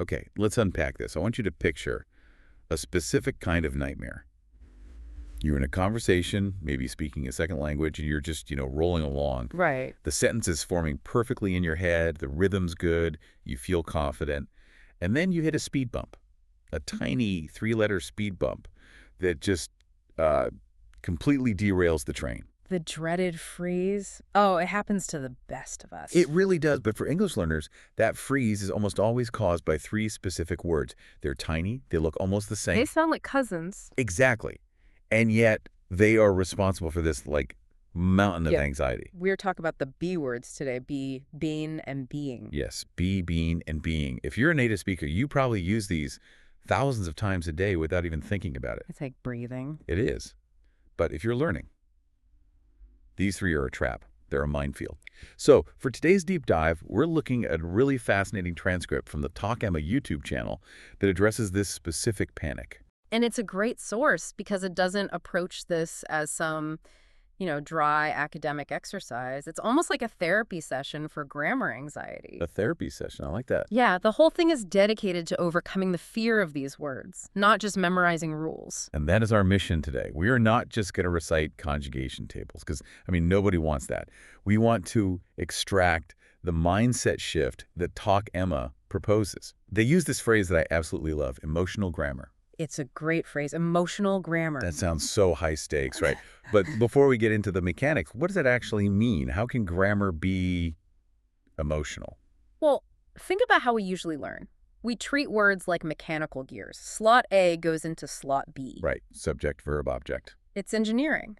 Okay, let's unpack this. I want you to picture a specific kind of nightmare. You're in a conversation, maybe speaking a second language, and you're just, rolling along. Right. The sentence is forming perfectly in your head, the rhythm's good, you feel confident, and then you hit a speed bump, a tiny three-letter speed bump that just completely derails the train. The dreaded freeze. Oh, it happens to the best of us. It really does, but for English learners, that freeze is almost always caused by three specific words. They're tiny, they look almost the They same. sound like cousins. Exactly. And yet, they are responsible for this, mountain of Yeah. anxiety. We're talking about the B words today. Be, being, and being. Yes, be, being, and being. If you're a native speaker, you probably use these thousands of times a day without even thinking about it. It's like breathing. It is. But if you're learning, these three are a trap. They're a minefield. So for today's deep dive, we're looking at a really fascinating transcript from the Talk Emma YouTube channel that addresses this specific panic. And it's a great source because it doesn't approach this as some, dry academic exercise. It's almost like a therapy session for grammar anxiety. A therapy session. I like that. Yeah, the whole thing is dedicated to overcoming the fear of these words, not just memorizing rules. And that is our mission today. We are not just going to recite conjugation tables because, nobody wants that. We want to extract the mindset shift that Talk Emma proposes. They use this phrase that I absolutely love, emotional grammar. It's a great phrase, emotional grammar. That sounds so high stakes, right? But before we get into the mechanics, what does that actually mean? How can grammar be emotional? Well, think about how we usually learn. We treat words like mechanical gears. Slot A goes into slot B. Right. Subject, verb, object. It's engineering.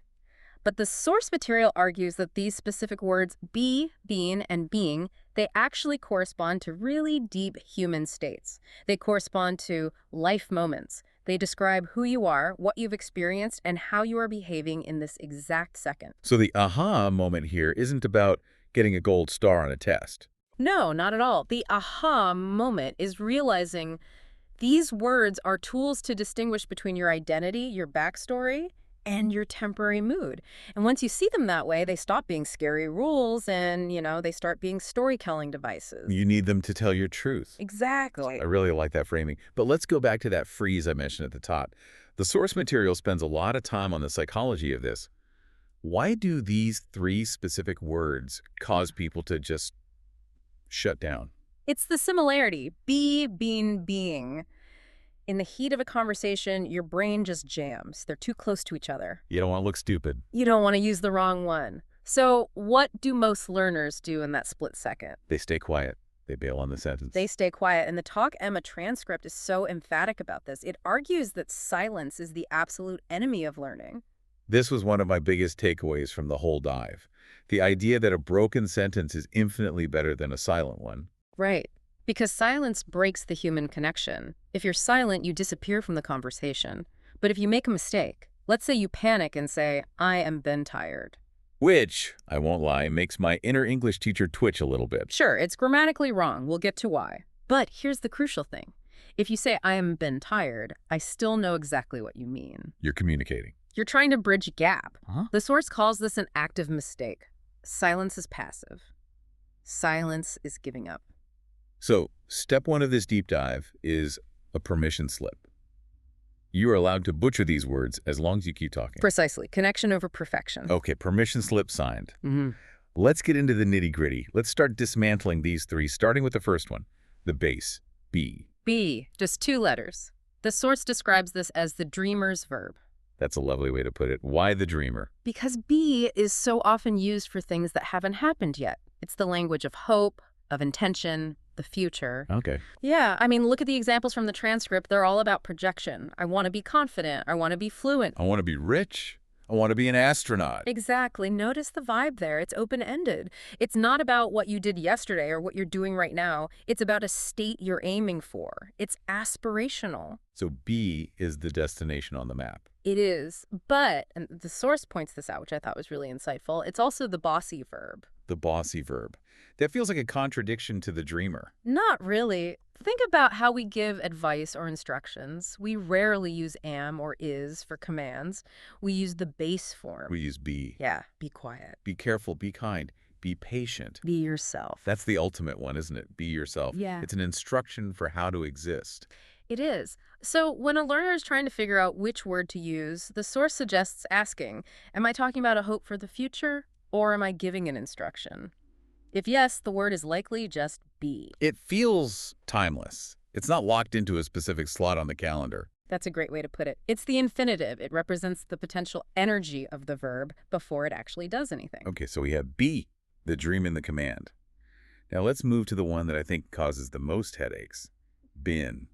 But the source material argues that these specific words, be, being, and being, they actually correspond to really deep human states. They correspond to life moments. They describe who you are, what you've experienced, and how you are behaving in this exact second. So the aha moment here isn't about getting a gold star on a test. No, not at all. The aha moment is realizing these words are tools to distinguish between your identity, your backstory, and your temporary mood. And once you see them that way, they stop being scary rules and, they start being storytelling devices. You need them to tell your truth. Exactly. I really like that framing. But let's go back to that freeze I mentioned at the top. The source material spends a lot of time on the psychology of this. Why do these three specific words cause people to just shut down? It's the similarity. Be, being, being. In the heat of a conversation, your brain just jams. They're too close to each other. You don't want to look stupid. You don't want to use the wrong one. So what do most learners do in that split second? They stay quiet. They bail on the sentence. They stay quiet. And the Talk Emma transcript is so emphatic about this. It argues that silence is the absolute enemy of learning. This was one of my biggest takeaways from the whole dive. The idea that a broken sentence is infinitely better than a silent one. Right. Because silence breaks the human connection. If you're silent, you disappear from the conversation. But if you make a mistake, let's say you panic and say, I am been tired. Which, I won't lie, makes my inner English teacher twitch a little bit. Sure, it's grammatically wrong. We'll get to why. But here's the crucial thing. If you say, I am been tired, I still know exactly what you mean. You're communicating. You're trying to bridge a gap. Huh? The source calls this an active mistake. Silence is passive. Silence is giving up. So, step one of this deep dive is a permission slip. You are allowed to butcher these words as long as you keep talking. Precisely. Connection over perfection. Okay, permission slip signed. Mm-hmm. Let's get into the nitty-gritty. Let's start dismantling these three, starting with the first one, the base, be. Be, just 2 letters. The source describes this as the dreamer's verb. That's a lovely way to put it. Why the dreamer? Because be is so often used for things that haven't happened yet. It's the language of hope, of intention, the future. Okay. Yeah, look at the examples from the transcript. They're all about projection. I want to be confident. I want to be fluent. I want to be rich. I want to be an astronaut. Exactly. Notice the vibe there. It's open-ended. It's not about what you did yesterday or what you're doing right now. It's about a state you're aiming for. It's aspirational. So be is the destination on the map. It is. But, and the source points this out, which I thought was really insightful, it's also the bossy verb. The bossy verb. That feels like a contradiction to the dreamer. Not really. Think about how we give advice or instructions. We rarely use am or is for commands. We use the base form. We use be. Yeah, be quiet. Be careful, be kind. Be patient. Be yourself. That's the ultimate one, isn't it? Be yourself. Yeah. It's an instruction for how to exist. It is. So when a learner is trying to figure out which word to use, the source suggests asking, am I talking about a hope for the future, or am I giving an instruction? If yes, the word is likely just be. It feels timeless. It's not locked into a specific slot on the calendar. That's a great way to put it. It's the infinitive. It represents the potential energy of the verb before it actually does anything. Okay, so we have be, the dream in the command. Now let's move to the one that I think causes the most headaches. Been.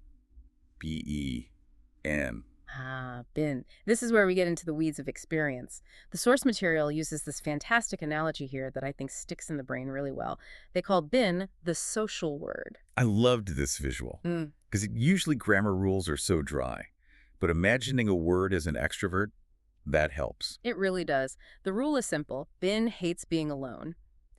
B-E-N. Ah, been. This is where we get into the weeds of experience. The source material uses this fantastic analogy here that I think sticks in the brain really well. They call been the social word. I loved this visual because usually grammar rules are so dry. But imagining a word as an extrovert, that helps. It really does. The rule is simple. Been hates being alone.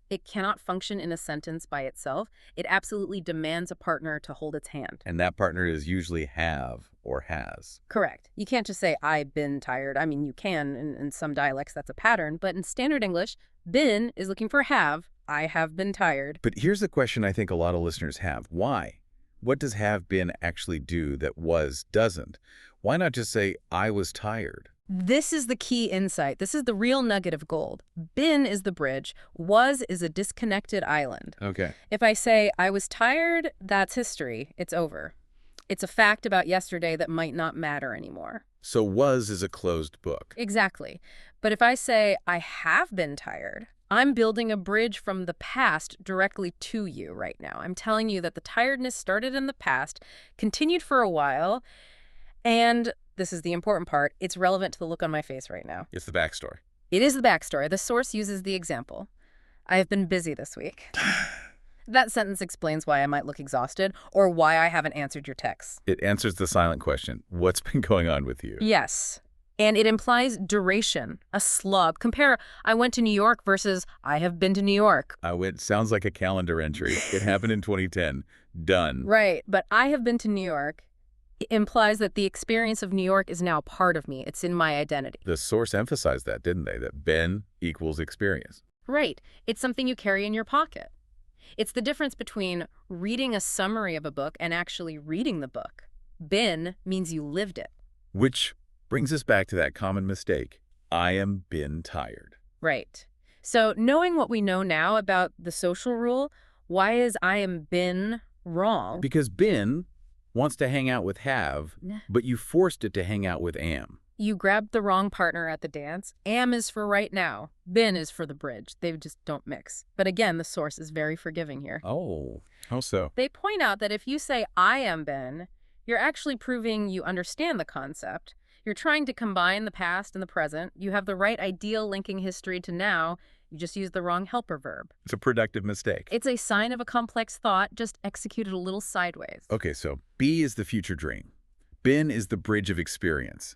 It cannot function in a sentence by itself. It absolutely demands a partner to hold its hand. And that partner is usually have or has. Correct. You can't just say, I've been tired. I mean, you can. In some dialects, that's a pattern. But in standard English, been is looking for have. I have been tired. But here's the question I think a lot of listeners have. Why? What does have been actually do that was doesn't? Why not just say, I was tired? This is the key insight. This is the real nugget of gold. Been is the bridge. Was is a disconnected island. Okay. If I say, I was tired, that's history. It's over. It's a fact about yesterday that might not matter anymore. So was is a closed book. Exactly. But if I say, I have been tired, I'm building a bridge from the past directly to you right now. I'm telling you that the tiredness started in the past, continued for a while, and this is the important part, it's relevant to the look on my face right now. It's the backstory. It is the backstory. The source uses the example. I have been busy this week. That sentence explains why I might look exhausted or why I haven't answered your texts. It answers the silent question. What's been going on with you? Yes. And it implies duration, a slug. Compare I went to New York versus I have been to New York. Sounds like a calendar entry. It happened in 2010. Done. Right. But I have been to New York implies that the experience of New York is now part of me. It's in my identity. The source emphasized that, didn't they? That been equals experience. Right. It's something you carry in your pocket. It's the difference between reading a summary of a book and actually reading the book. Been means you lived it. Which brings us back to that common mistake. I am been tired. Right. So knowing what we know now about the social rule, why is I am been wrong? Because been wants to hang out with have, but you forced it to hang out with am. You grabbed the wrong partner at the dance. Am is for right now. Been is for the bridge. They just don't mix. But again, the source is very forgiving here. Oh, how so? They point out that if you say I am been, you're actually proving you understand the concept. You're trying to combine the past and the present. You have the right ideal linking history to now. You just use the wrong helper verb. It's a productive mistake. It's a sign of a complex thought, just executed a little sideways. Okay, so be is the future dream. Been is the bridge of experience.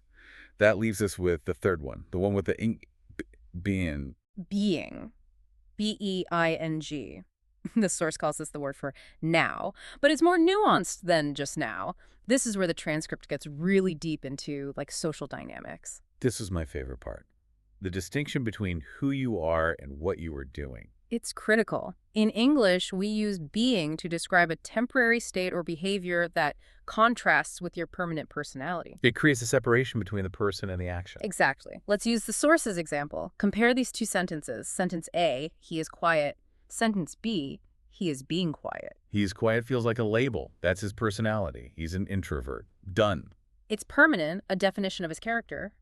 That leaves us with the third one, the one with the being. Being. B-E-I-N-G. The source calls this the word for now, but it's more nuanced than just now. This is where the transcript gets really deep into like social dynamics. This is my favorite part. The distinction between who you are and what you are doing. It's critical. In English, we use being to describe a temporary state or behavior that contrasts with your permanent personality. It creates a separation between the person and the action. Exactly. Let's use the source's example. Compare these two sentences. Sentence A, he is quiet. Sentence B, he is being quiet. He's quiet feels like a label. That's his personality. He's an introvert. Done. It's permanent, a definition of his character.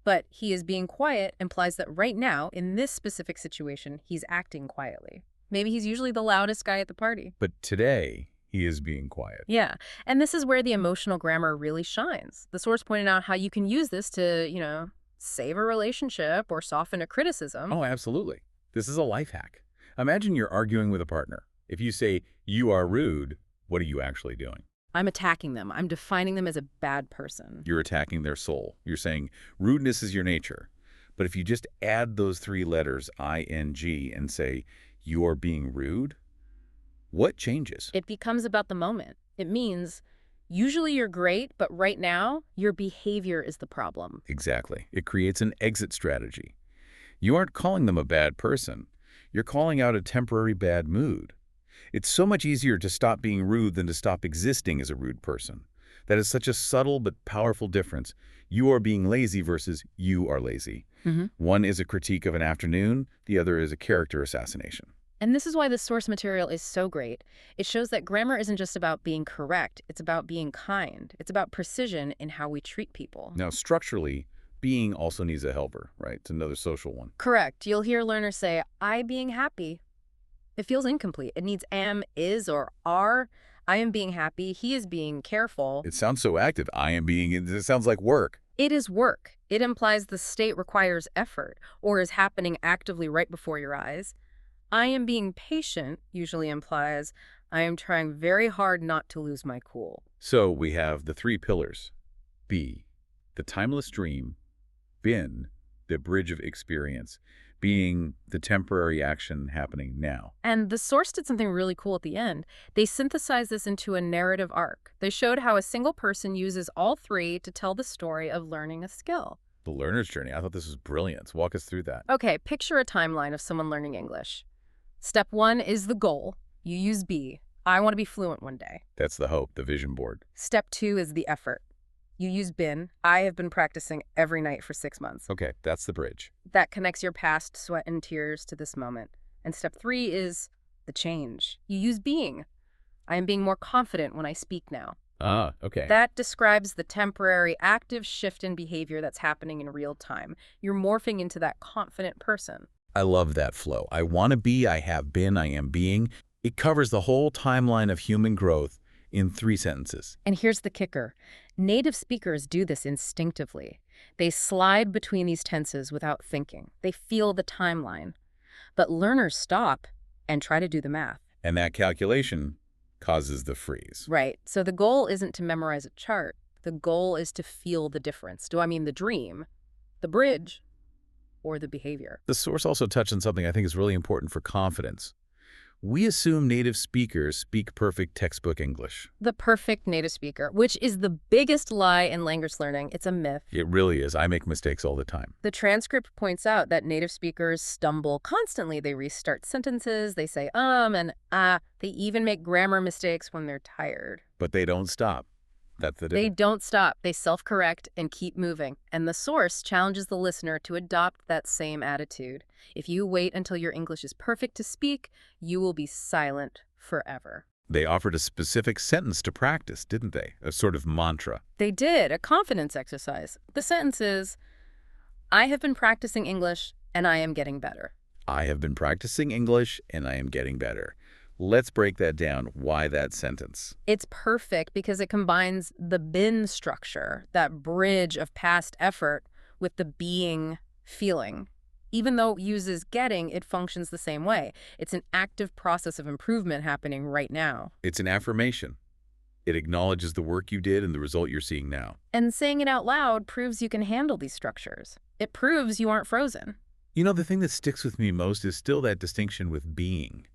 But he is being quiet implies that right now, in this specific situation, he's acting quietly. Maybe he's usually the loudest guy at the party. But today, he is being quiet. Yeah, and this is where the emotional grammar really shines. The source pointed out how you can use this to, save a relationship or soften a criticism. Oh, absolutely. This is a life hack. Imagine you're arguing with a partner. If you say, you are rude, what are you actually doing? I'm attacking them. I'm defining them as a bad person. You're attacking their soul. You're saying rudeness is your nature. But if you just add those three letters, I-N-G, and say, you are being rude, what changes? It becomes about the moment. It means, usually you're great, but right now, your behavior is the problem. Exactly. It creates an exit strategy. You aren't calling them a bad person. You're calling out a temporary bad mood. It's so much easier to stop being rude than to stop existing as a rude person. That is such a subtle but powerful difference. You are being lazy versus you are lazy. One is a critique of an afternoon, the other is a character assassination. And this is why the source material is so great. It shows that grammar isn't just about being correct, it's about being kind. It's about precision in how we treat people. Now, structurally, being also needs a helper, right? It's another social one. Correct. You'll hear learners say, I being happy. It feels incomplete. It needs am, is, or are. I am being happy. He is being careful. It sounds so active. It sounds like work. It is work. It implies the state requires effort or is happening actively right before your eyes. I am being patient usually implies I am trying very hard not to lose my cool. So we have the three pillars. Be, the timeless dream. Been, the bridge of experience. Being, the temporary action happening now. And the source did something really cool at the end. They synthesized this into a narrative arc. They showed how a single person uses all three to tell the story of learning a skill. The learner's journey. I thought this was brilliant. Walk us through that. Okay, picture a timeline of someone learning English. Step 1 is the goal. You use be. I want to be fluent one day. That's the hope, the vision board. Step 2 is the effort. You use been. I have been practicing every night for 6 months. Okay, that's the bridge. That connects your past sweat and tears to this moment. And step 3 is the change. You use being. I am being more confident when I speak now. Ah, okay. That describes the temporary active shift in behavior that's happening in real time. You're morphing into that confident person. I love that flow. I want to be, I have been, I am being. It covers the whole timeline of human growth in 3 sentences. And here's the kicker. Native speakers do this instinctively. They slide between these tenses without thinking. They feel the timeline. But learners stop and try to do the math. And that calculation causes the freeze. Right. So the goal isn't to memorize a chart. The goal is to feel the difference. Do I mean the dream, the bridge, or the behavior? The source also touched on something I think is really important for confidence. We assume native speakers speak perfect textbook English. The perfect native speaker, which is the biggest lie in language learning. It's a myth. It really is. I make mistakes all the time. The transcript points out that native speakers stumble constantly. They restart sentences, they say and they even make grammar mistakes when they're tired. But they don't stop. That's the They difference. don't stop. They self-correct and keep moving. And the source challenges the listener to adopt that same attitude. If you wait until your English is perfect to speak, you will be silent forever. They offered a specific sentence to practice, didn't they? A sort of mantra. They did, a confidence exercise. The sentence is, I have been practicing English and I am getting better. I have been practicing English and I am getting better. Let's break that down. Why that sentence? It's perfect because it combines the been structure, that bridge of past effort, with the being feeling. Even though it uses getting, it functions the same way. It's an active process of improvement happening right now. It's an affirmation. It acknowledges the work you did and the result you're seeing now. And saying it out loud proves you can handle these structures. It proves you aren't frozen. You know, the thing that sticks with me most is still that distinction with being,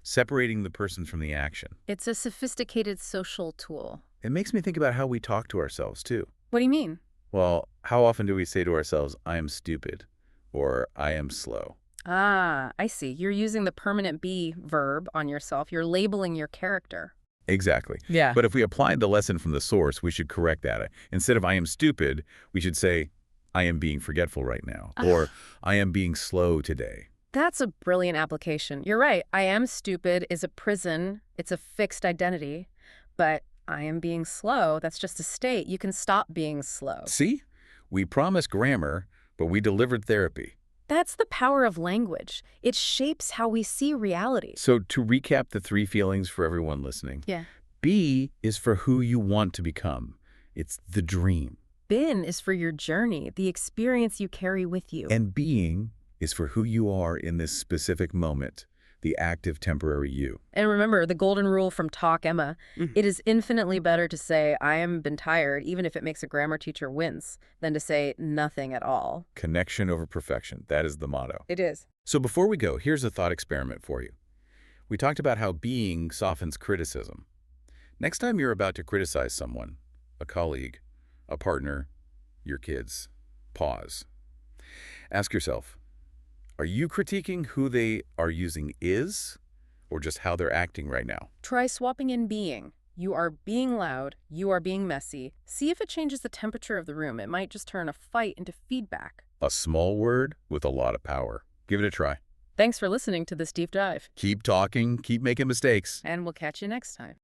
separating the person from the action. It's a sophisticated social tool. It makes me think about how we talk to ourselves, too. What do you mean? Well, how often do we say to ourselves, I am stupid, or I am slow? Ah, I see. You're using the permanent be verb on yourself. You're labeling your character. Exactly. Yeah. But if we applied the lesson from the source, we should correct that. Instead of I am stupid, we should say, I am being forgetful right now, or I am being slow today. That's a brilliant application. You're right. I am stupid is a prison. It's a fixed identity. But I am being slow. That's just a state. You can stop being slow. See? We promised grammar, but we delivered therapy. That's the power of language. It shapes how we see reality. So to recap the 3 feelings for everyone listening. Yeah. Be is for who you want to become. It's the dream. Been is for your journey, the experience you carry with you. And being is for who you are in this specific moment, the active temporary you. And remember, the golden rule from Talk Emma, it is infinitely better to say, I am been tired, even if it makes a grammar teacher wince, than to say nothing at all. Connection over perfection. That is the motto. It is. So before we go, here's a thought experiment for you. We talked about how being softens criticism. Next time you're about to criticize someone, a colleague, a partner, your kids, pause. Ask yourself, Are you critiquing who they are using is, or just how they're acting right now? Try swapping in being. You are being loud, you are being messy. See if it changes the temperature of the room. It might just turn a fight into feedback. A small word with a lot of power. Give it a try. Thanks for listening to this deep dive, Keep talking, keep making mistakes. and we'll catch you next time.